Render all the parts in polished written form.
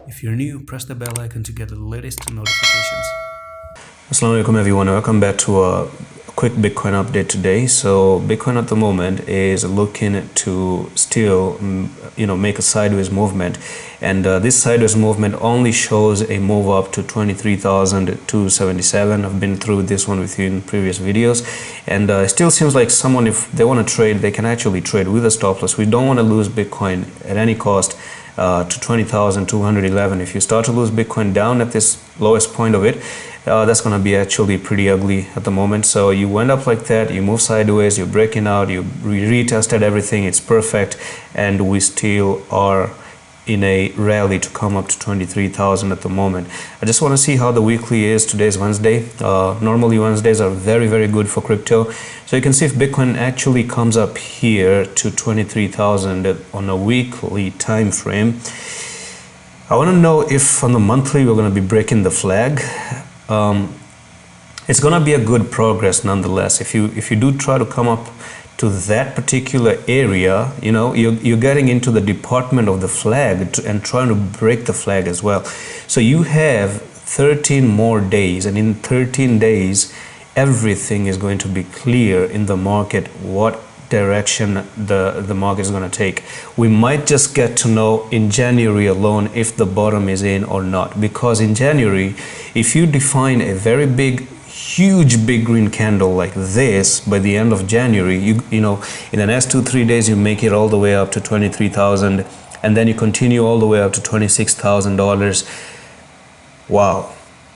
If you're new, press the bell icon to get the latest notifications. Assalamu alaikum everyone, welcome back to a quick Bitcoin update today. So Bitcoin at the moment is looking to still make a sideways movement, and this sideways movement only shows a move up to 23,277. I've been through this one with you in previous videos, and it still seems like someone, if they want to trade, they can actually trade with a stop loss. We don't want to lose Bitcoin at any cost to 20,211. If you start to lose Bitcoin down at this lowest point of it, that's going to be actually pretty ugly at the moment. So you went up like that, you move sideways, you're breaking out, you retested everything, it's perfect, and we still are in a rally to come up to 23,000 at the moment. I just want to see how the weekly is. Today's Wednesday. Normally Wednesdays are very good for crypto. So you can see if Bitcoin actually comes up here to 23,000 on a weekly time frame. I want to know if on the monthly we're going to be breaking the flag. It's going to be a good progress nonetheless. If you do try to come up to that particular area, you're getting into the department of the flag and trying to break the flag as well. So you have 13 more days, and in 13 days everything is going to be clear in the market what direction the market is going to take. We might just get to know in January alone if the bottom is in or not, because in January, if you define a very huge big green candle like this by the end of January, you know in the next 2-3 days you make it all the way up to 23,000, and then you continue all the way up to $26,000. Wow,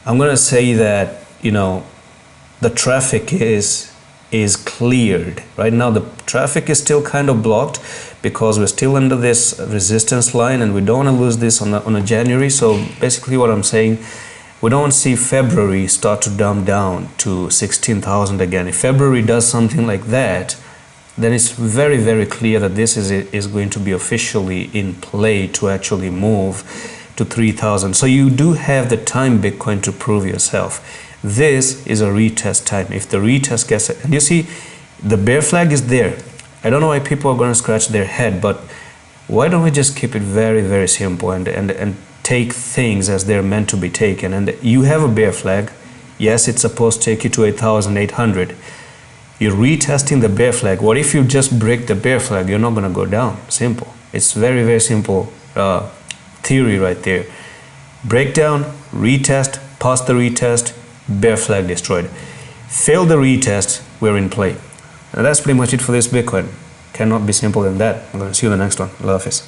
I'm gonna say that the traffic is cleared. Right now the traffic is still kind of blocked because we're still under this resistance line, and we don't want to lose this on a January. So basically what I'm saying, we don't see February start to dump down to 16,000 again. If February does something like that, then it's very clear that this is going to be officially in play to actually move to 3,000. So you do have the time, Bitcoin, to prove yourself. This is a retest time. If the retest gets it, and you see the bear flag is there. I don't know why people are going to scratch their head, but why don't we just keep it very simple and take things as they're meant to be taken? And you have a bear flag. Yes, it's supposed to take you to 8,800. You're retesting the bear flag. What if you just break the bear flag? You're not going to go down. Simple. It's very simple theory right there. Breakdown, retest, pass the retest, bear flag destroyed. Fail the retest, we're in play. And that's pretty much it for this Bitcoin. Cannot be simpler than that. I'm going to see you in the next one. Allah Hafiz.